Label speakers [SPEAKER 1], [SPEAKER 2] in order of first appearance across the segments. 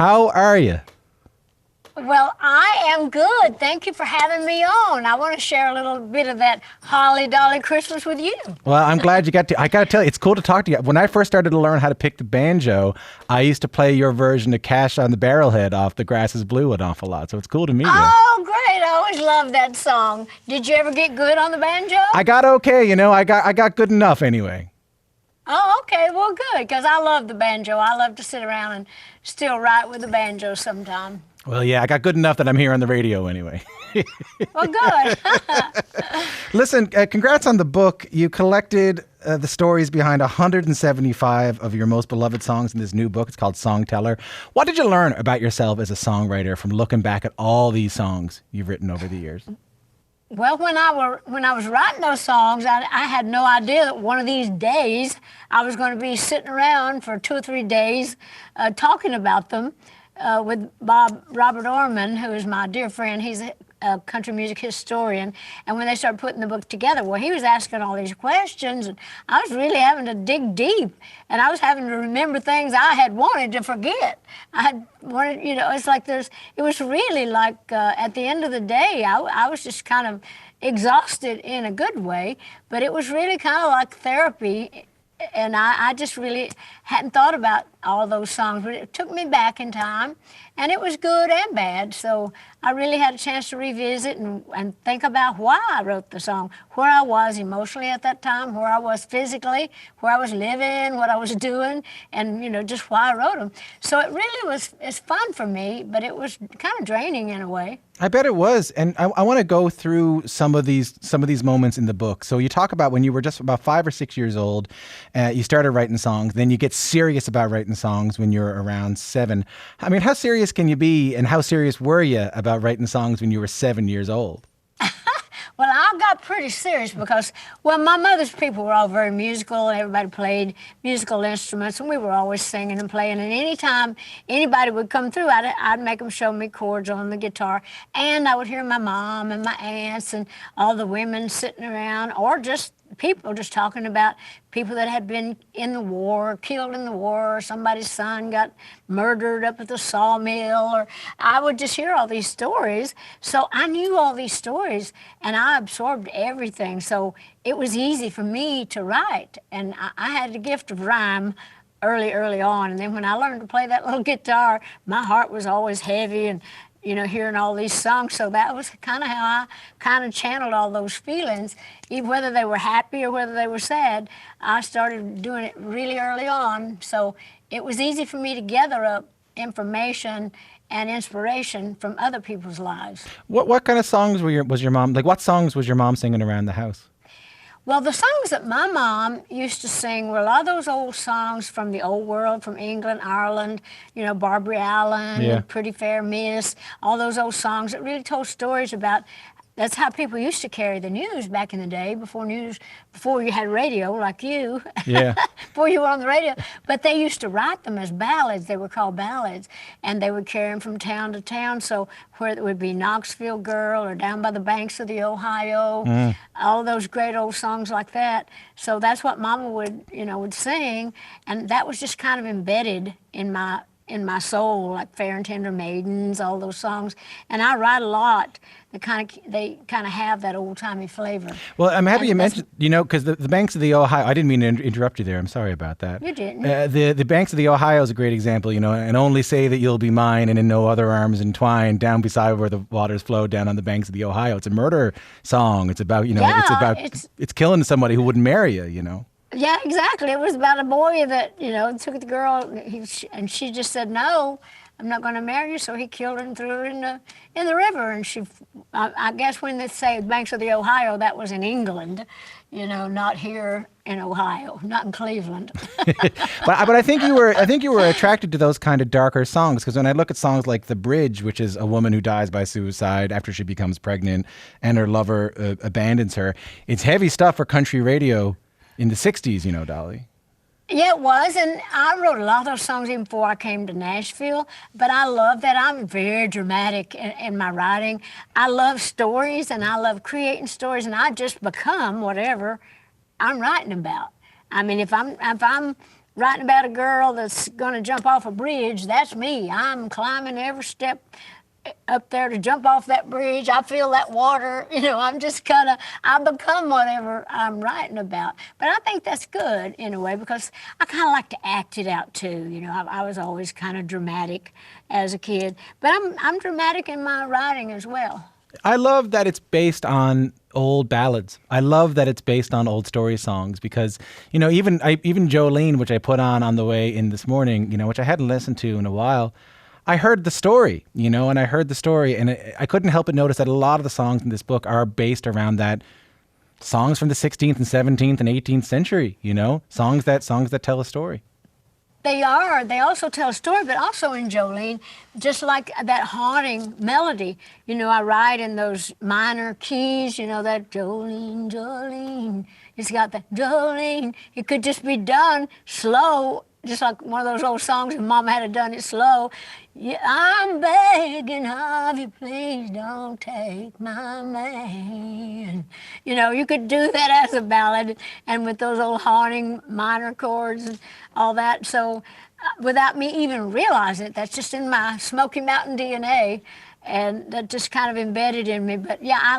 [SPEAKER 1] How are you?
[SPEAKER 2] Well, I am good. Thank you for having me on. I want to share a little bit of that Holly Dolly Christmas with you.
[SPEAKER 1] Well, I'm glad you got to. I got to tell you, it's cool to talk to you. When I first started to learn how to pick the banjo, I used to play your version of Cash on the Barrelhead off The Grass is Blue an awful lot. So it's cool to meet you.
[SPEAKER 2] Oh, great. I always loved that song. Did you ever get good on the banjo?
[SPEAKER 1] I got okay, I got good enough anyway.
[SPEAKER 2] Oh, okay. Well, good, because I love the banjo. I love to sit around and still write with the banjo sometime.
[SPEAKER 1] Well, yeah, I got good enough that I'm here on the radio anyway.
[SPEAKER 2] Well, good.
[SPEAKER 1] Listen, congrats on the book. You collected the stories behind 175 of your most beloved songs in this new book. It's called Songteller. What did you learn about yourself as a songwriter from looking back at all these songs you've written over the years?
[SPEAKER 2] Well, when I was writing those songs, I had no idea that one of these days I was going to be sitting around for 2 or 3 days talking about them with Robert Orman, who is my dear friend. He's a country music historian. And when they started putting the book together, well, he was asking all these questions, and I was really having to dig deep. And I was having to remember things I had wanted to forget. I had wanted, it's like it was really like at the end of the day, I was just kind of exhausted in a good way, but it was really kind of like therapy. And I just really hadn't thought about all those songs, but it took me back in time, and it was good and bad. So I really had a chance to revisit and think about why I wrote the song, where I was emotionally at that time, where I was physically, where I was living, what I was doing, and just why I wrote them. So it really it's fun for me, but it was kind of draining in a way.
[SPEAKER 1] I bet it was, and I want to go through some of these moments in the book. So you talk about when you were just about 5 or 6 years old, you started writing songs. Then you get serious about writing songs when you're around 7. I mean, how serious can you be, and how serious were you about writing songs when you were 7 years old?
[SPEAKER 2] Well, I got pretty serious because, well, my mother's people were all very musical, and everybody played musical instruments, and we were always singing and playing. And anytime anybody would come through, I'd make them show me chords on the guitar. And I would hear my mom and my aunts and all the women sitting around, or just people just talking about people that had been in the war, killed in the war, or somebody's son got murdered up at the sawmill, or I would just hear all these stories. So I knew all these stories, and I absorbed everything. So it was easy for me to write, and I had the gift of rhyme early on. And then when I learned to play that little guitar, my heart was always heavy, and hearing all these songs. So that was kind of how I kind of channeled all those feelings, even whether they were happy or whether they were sad. I started doing it really early on. So it was easy for me to gather up information and inspiration from other people's lives.
[SPEAKER 1] What kind of songs was your mom, like what songs was your mom singing around the house?
[SPEAKER 2] Well, the songs that my mom used to sing were a lot of those old songs from the old world, from England, Ireland, Barbary Allen,
[SPEAKER 1] Yeah.
[SPEAKER 2] Pretty Fair Miss, all those old songs that really told stories about. That's how people used to carry the news back in the day, before you had radio like you,
[SPEAKER 1] Yeah.
[SPEAKER 2] before you were on the radio. But they used to write them as ballads. They were called ballads, and they would carry them from town to town. So where it would be Knoxville Girl or Down by the Banks of the Ohio, all those great old songs like that. So that's what Mama would sing, and that was just kind of embedded in my soul, like Fair and Tender Maidens, all those songs. And I write a lot. They kind of have that old-timey flavor.
[SPEAKER 1] Well, I'm happy you mentioned, because the banks of the Ohio, I didn't mean to interrupt you there. I'm sorry about that.
[SPEAKER 2] You didn't.
[SPEAKER 1] The banks of the Ohio is a great example, and only say that you'll be mine and in no other arms entwined, down beside where the waters flow down on the banks of the Ohio. It's a murder song. It's about, it's killing somebody who wouldn't marry you.
[SPEAKER 2] Yeah, exactly. It was about a boy that, took the girl, and she just said, no, I'm not going to marry you. So he killed her and threw her in the river. And I guess when they say banks of the Ohio, that was in England, not here in Ohio, not in Cleveland.
[SPEAKER 1] But I think you were attracted to those kind of darker songs, because when I look at songs like The Bridge, which is a woman who dies by suicide after she becomes pregnant and her lover abandons her, it's heavy stuff for country radio in the 60s, Dolly.
[SPEAKER 2] Yeah, it was, and I wrote a lot of those songs even before I came to Nashville, but I love that. I'm very dramatic in my writing. I love stories, and I love creating stories, and I just become whatever I'm writing about. I mean, if I'm writing about a girl that's going to jump off a bridge, that's me. I'm climbing every step up there to jump off that bridge. I feel that water. I'm just I become whatever I'm writing about. But I think that's good in a way because I kind of like to act it out too. I was always kind of dramatic as a kid, but I'm dramatic in my writing as well.
[SPEAKER 1] I love that it's based on old ballads. I love that it's based on old story songs because, even Jolene, which I put on the way in this morning, which I hadn't listened to in a while, I heard the story, and I couldn't help but notice that a lot of the songs in this book are based around that songs from the 16th and 17th and 18th century, songs that tell a story.
[SPEAKER 2] They are. They also tell a story, but also in Jolene, just like that haunting melody. I write in those minor keys, that Jolene, Jolene. It's got that Jolene. It could just be done slow, just like one of those old songs, and Mama had done it slow. Yeah, I'm begging of you, please don't take my man. You could do that as a ballad, and with those old haunting minor chords and all that. So without me even realizing it, that's just in my Smoky Mountain DNA, and that just kind of embedded in me. But yeah, I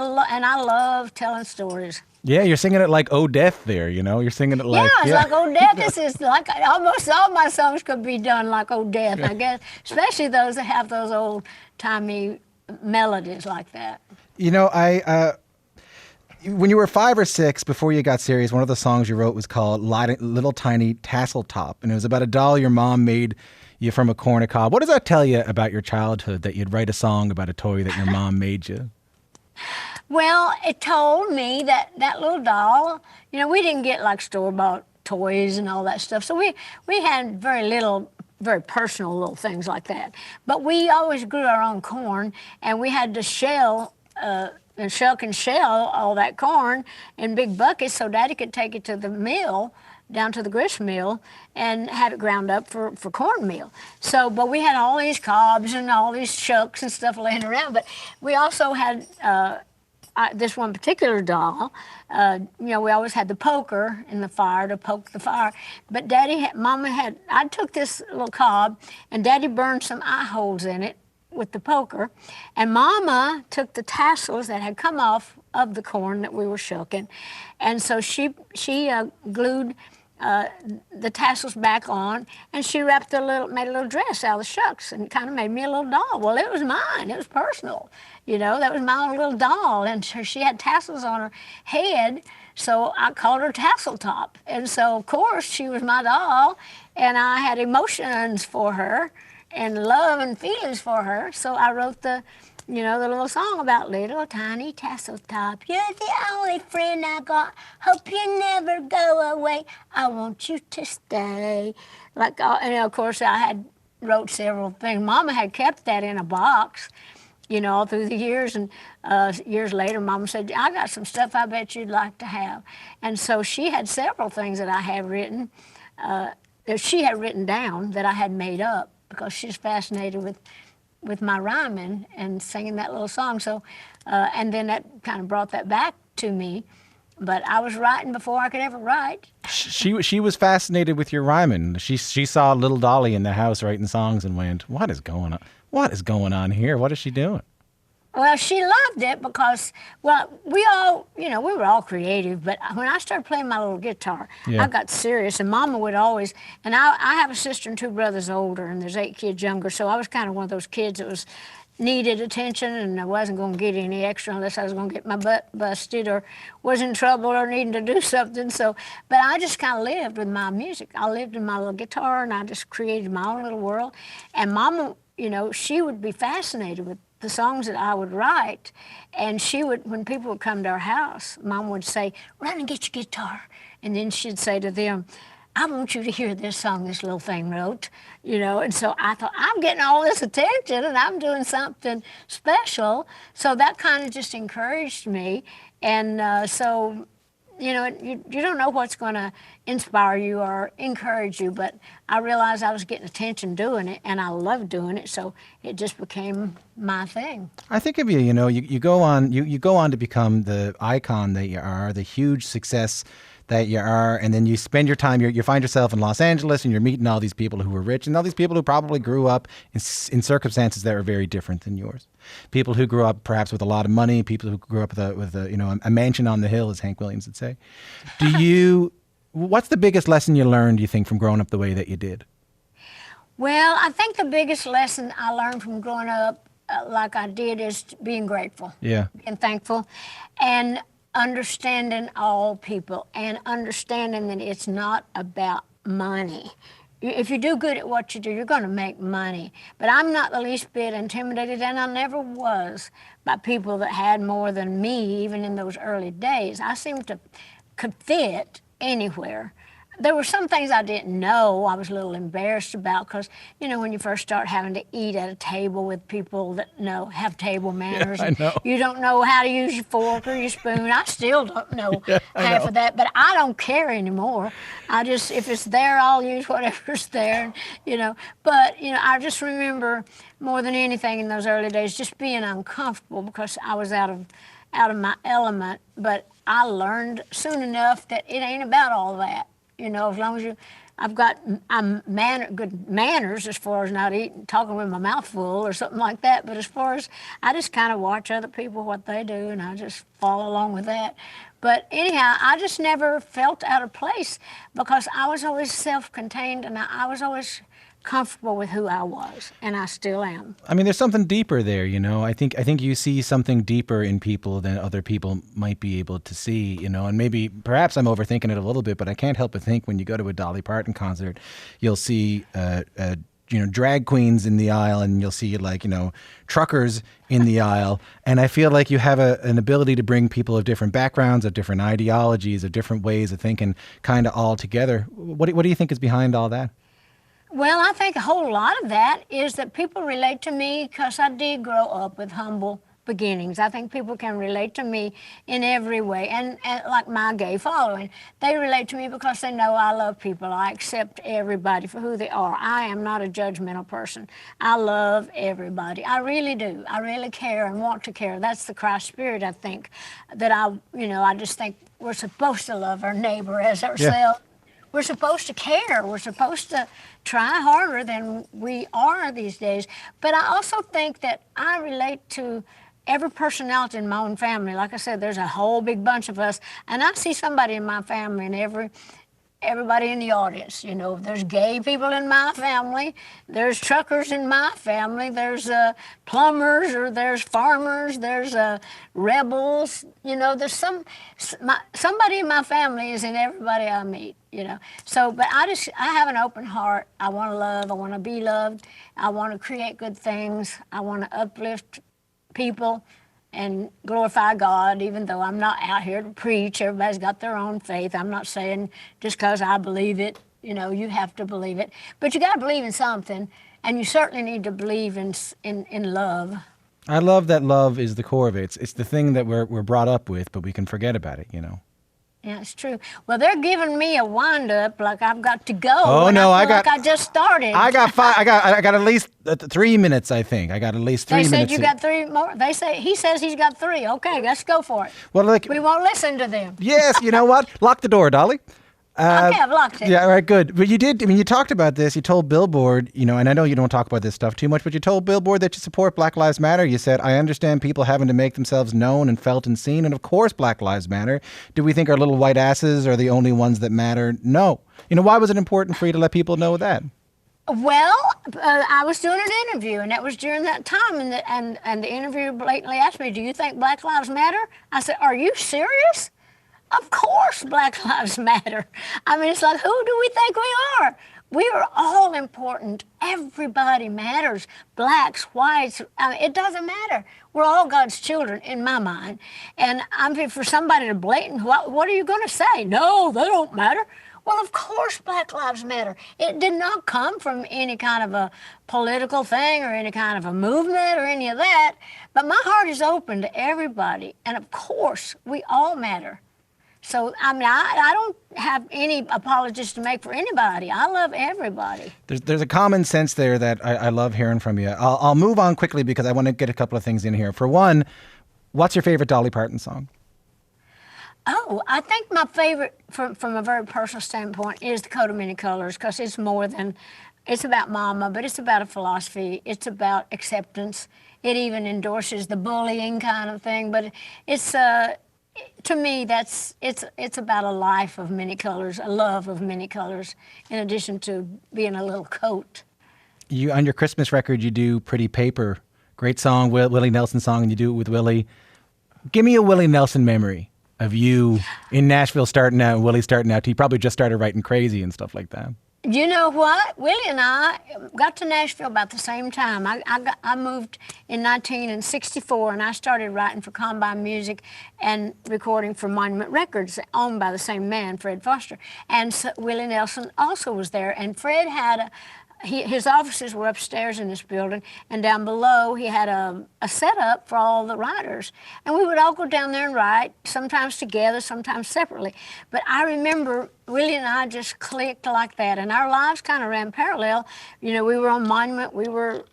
[SPEAKER 2] love telling stories.
[SPEAKER 1] Yeah, you're singing it like Oh Death there, You're singing it like...
[SPEAKER 2] Yeah, it's like Oh Death. This is like almost all my songs could be done like Oh Death, I guess. Especially those that have those old-timey melodies like that.
[SPEAKER 1] When you were 5 or 6, before you got serious, one of the songs you wrote was called Little Tiny Tassel Top, and it was about a doll your mom made you from a corn cob. What does that tell you about your childhood, that you'd write a song about a toy that your mom made you?
[SPEAKER 2] Well, it told me that little doll, we didn't get like store-bought toys and all that stuff. So we had very little, very personal little things like that. But we always grew our own corn, and we had to shell and shuck and shell all that corn in big buckets so Daddy could take it to the mill, down to the grist mill, and have it ground up for cornmeal. So, but we had all these cobs and all these shucks and stuff laying around. But we also had this one particular doll. We always had the poker in the fire to poke the fire. But I took this little cob, and Daddy burned some eye holes in it with the poker, and Mama took the tassels that had come off of the corn that we were shucking, and so she glued the tassels back on, and she made a little dress out of the shucks, and kind of made me a little doll. Well, it was mine. It was personal. That was my own little doll, and she had tassels on her head, so I called her Tassel Top. And so, of course, she was my doll, and I had emotions for her and love and feelings for her. So I wrote the little song about little tiny tassel top. You're the only friend I got. Hope you never go away. I want you to stay. And of course, I wrote several things. Mama had kept that in a box, all through the years. And years later, Mama said, I got some stuff I bet you'd like to have. And so she had several things that I had written, that she had written down that I had made up, because she's fascinated with my rhyming and singing that little song. So, and then that kind of brought that back to me. But I was writing before I could ever write.
[SPEAKER 1] She was fascinated with your rhyming. She saw little Dolly in the house writing songs and went, "What is going on? What is going on here? What is she doing?"
[SPEAKER 2] Well, she loved it because, we all, we were all creative, but when I started playing my little guitar, I got serious, and Mama would always, and I have a sister and 2 brothers older, and there's 8 kids younger, so I was kind of one of those kids that needed attention, and I wasn't going to get any extra unless I was going to get my butt busted or was in trouble or needing to do something. So, but I just kind of lived with my music. I lived in my little guitar, and I just created my own little world. And Mama, she would be fascinated with the songs that I would write, and she would, when people would come to our house, Mom would say, "Run and get your guitar," and then she'd say to them, "I want you to hear this song this little thing wrote," and so I thought, I'm getting all this attention and I'm doing something special, so that kind of just encouraged me, and so you don't know what's going to inspire you or encourage you, but I realized I was getting attention doing it, and I loved doing it, so it just became my thing.
[SPEAKER 1] I think of you, you go on to become the icon that you are, the huge success that you are, and then you spend your time, you find yourself in Los Angeles, and you're meeting all these people who were rich, and all these people who probably grew up in circumstances that were very different than yours. People who grew up perhaps with a lot of money, people who grew up with a mansion on the hill, as Hank Williams would say. What's the biggest lesson you learned, you think, from growing up the way that you did?
[SPEAKER 2] Well, I think the biggest lesson I learned from growing up like I did is being grateful.
[SPEAKER 1] Yeah.
[SPEAKER 2] Being thankful and understanding all people and understanding that it's not about money. If you do good at what you do, you're going to make money. But I'm not the least bit intimidated, and I never was, by people that had more than me, even in those early days. I seemed to could fit anywhere. There were some things I didn't know I was a little embarrassed about because, when you first start having to eat at a table with people that have table manners,
[SPEAKER 1] I know.
[SPEAKER 2] You don't know how to use your fork or your spoon. I still don't know half of that, but I don't care anymore. If it's there, I'll use whatever's there, But, I just remember more than anything in those early days just being uncomfortable because I was out of my element. But I learned soon enough that it ain't about all that. As long as I've got good manners as far as not talking with my mouth full or something like that. But as far as I just kind of watch other people, what they do, and I just follow along with that. But anyhow, I just never felt out of place because I was always self-contained and I was always comfortable with who I was, and I still am.
[SPEAKER 1] I mean, there's something deeper there, I think you see something deeper in people than other people might be able to see, and maybe perhaps I'm overthinking it a little bit, but I can't help but think when you go to a Dolly Parton concert, you'll see drag queens in the aisle, and you'll see truckers in the aisle, and I feel like you have an ability to bring people of different backgrounds, of different ideologies, of different ways of thinking, kind of all together. What do you think is behind all that?
[SPEAKER 2] Well, I think a whole lot of that is that people relate to me because I did grow up with humble beginnings. I think people can relate to me in every way. And like my gay following, they relate to me because they know I love people. I accept everybody for who they are. I am not a judgmental person. I love everybody. I really do. I really care and want to care. That's the Christ spirit, I think, that I just think we're supposed to love our neighbor as ourselves. Yeah. We're supposed to care. We're supposed to try harder than we are these days. But I also think that I relate to every personality in my own family. Like I said, there's a whole big bunch of us, and I see somebody in my family in everybody in the audience. There's gay people in my family, there's truckers in my family, there's plumbers, or there's farmers, there's rebels. There's somebody in my family is in everybody I meet. So, but I have an open heart. I want to love. I want to be loved. I want to create good things. I want to uplift people and glorify God, even though I'm not out here to preach. Everybody's got their own faith. I'm not saying just because I believe it, you have to believe it. But you got to believe in something, and you certainly need to believe in love.
[SPEAKER 1] I love that love is the core of it. It's the thing that we're brought up with, but we can forget about it,
[SPEAKER 2] Yeah, it's true. Well, they're giving me a wind-up like I've got to go.
[SPEAKER 1] Oh, no,
[SPEAKER 2] I just started.
[SPEAKER 1] I got at least 3 minutes, I think. I got at least 3 minutes.
[SPEAKER 2] They said you got 3 more. He says he's got 3. Okay, let's go for it.
[SPEAKER 1] Well,
[SPEAKER 2] we won't listen to them.
[SPEAKER 1] Yes, you know what? Lock the door, Dolly.
[SPEAKER 2] Okay, I've locked it.
[SPEAKER 1] Yeah, all right, good. But you talked about this. You told Billboard, and I know you don't talk about this stuff too much, but you told Billboard that you support Black Lives Matter. You said, I understand people having to make themselves known and felt and seen, and of course Black Lives Matter. Do we think our little white asses are the only ones that matter? No. Why was it important for you to let people know that?
[SPEAKER 2] Well, I was doing an interview, and that was during that time, and the interviewer blatantly asked me, do you think Black Lives Matter? I said, are you serious? Of course Black Lives Matter. I mean, it's like, who do we think we are? We are all important. Everybody matters. Blacks, whites, it doesn't matter. We're all God's children in my mind. And for somebody to blatant, what are you going to say? No, they don't matter. Well, of course Black Lives Matter. It did not come from any kind of a political thing or any kind of a movement or any of that. But my heart is open to everybody. And of course, we all matter. So, I don't have any apologies to make for anybody. I love everybody.
[SPEAKER 1] There's a common sense there that I love hearing from you. I'll move on quickly because I want to get a couple of things in here. For one, what's your favorite Dolly Parton song?
[SPEAKER 2] Oh, I think my favorite, from a very personal standpoint, is the Coat of Many Colors, because it's more than, it's about Mama, but it's about a philosophy. It's about acceptance. It even endorses the bullying kind of thing, but it's to me, it's about a life of many colors, a love of many colors, in addition to being a little coat.
[SPEAKER 1] You on your Christmas record, you do "Pretty Paper," great song, Willie Nelson song, and you do it with Willie. Give me a Willie Nelson memory of you in Nashville starting out, and Willie starting out. He probably just started writing "Crazy" and stuff like that.
[SPEAKER 2] You know what? Willie and I got to Nashville about the same time. I moved in 1964, and I started writing for Combine Music and recording for Monument Records, owned by the same man, Fred Foster. And so Willie Nelson also was there, and Fred had his offices were upstairs in this building, and down below he had a setup for all the writers. And we would all go down there and write, sometimes together, sometimes separately. But I remember Willie and I just clicked like that, and our lives kind of ran parallel. You know, we were on Monument, we were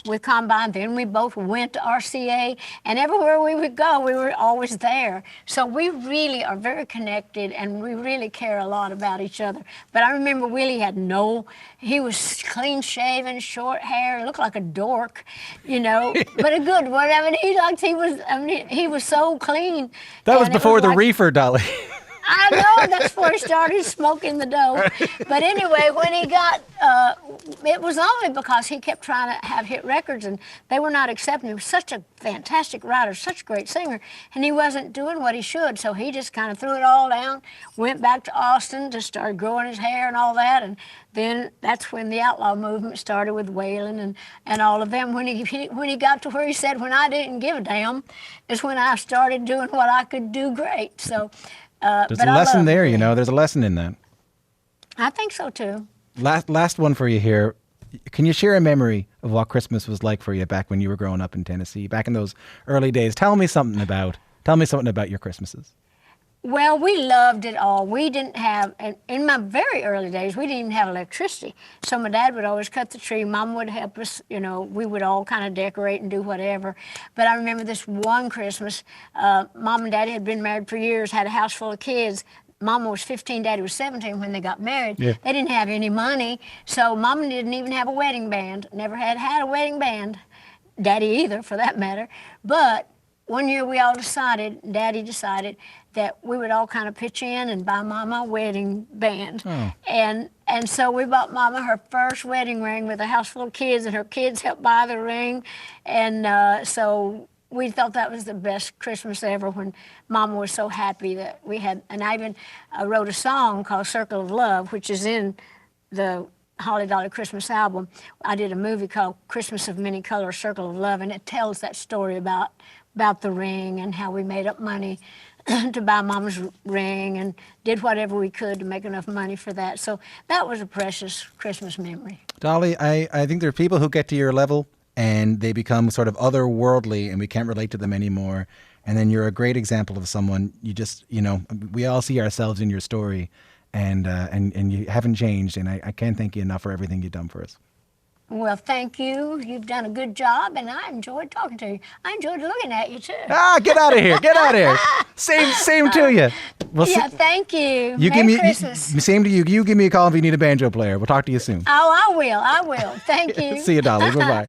[SPEAKER 2] with Combine, then we both went to RCA, and everywhere we would go, we were always there. So we really are very connected, and we really care a lot about each other. But I remember Willie he was clean shaven, short hair, looked like a dork, you know, but a good one. I mean, he was so clean.
[SPEAKER 1] That was before the reefer, Dolly.
[SPEAKER 2] I know, that's before he started smoking the dope. But anyway, when he got, it was only because he kept trying to have hit records, and they were not accepting him. He was such a fantastic writer, such a great singer, and he wasn't doing what he should, so he just kind of threw it all down, went back to Austin, just started growing his hair and all that, and then that's when the outlaw movement started with Waylon and all of them. When he got to where he said, when I didn't give a damn, is when I started doing what I could do great, so...
[SPEAKER 1] There's a lesson there, you know. There's a lesson in that.
[SPEAKER 2] I think so, too.
[SPEAKER 1] Last one for you here. Can you share a memory of what Christmas was like for you back when you were growing up in Tennessee, back in those early days? Tell me something about your Christmases.
[SPEAKER 2] Well, we loved it all. We didn't have, in my very early days, we didn't even have electricity. So my dad would always cut the tree. Mom would help us, you know, we would all kind of decorate and do whatever. But I remember this one Christmas, Mom and Daddy had been married for years, had a house full of kids. Mama was 15, Daddy was 17 when they got married. Yeah. They didn't have any money, so Mama didn't even have a wedding band. Never had a wedding band. Daddy either, for that matter. But one year we all decided, Daddy decided, that we would all kind of pitch in and buy Mama a wedding band. Oh. And so we bought Mama her first wedding ring with a house full of kids, and her kids helped buy the ring. And so we thought that was the best Christmas ever, when Mama was so happy that we had, and I even wrote a song called Circle of Love, which is in the Holly Dolly Christmas album. I did a movie called Christmas of Many Colors, Circle of Love, and it tells that story about the ring and how we made up money to buy Mama's ring and did whatever we could to make enough money for that. So that was a precious Christmas memory.
[SPEAKER 1] Dolly, I think there are people who get to your level and they become sort of otherworldly and we can't relate to them anymore. And then you're a great example of someone, we all see ourselves in your story, and you haven't changed. And I can't thank you enough for everything you've done for us.
[SPEAKER 2] Well, thank you. You've done a good job, and I enjoyed talking to you. I enjoyed looking at you, too.
[SPEAKER 1] Get out of here. Get out of here. Same to you.
[SPEAKER 2] Thank you.
[SPEAKER 1] Merry
[SPEAKER 2] Christmas.
[SPEAKER 1] Same to you. You give me a call if you need a banjo player. We'll talk to you soon.
[SPEAKER 2] Oh, I will. Thank you.
[SPEAKER 1] See you, Dolly. Bye-bye.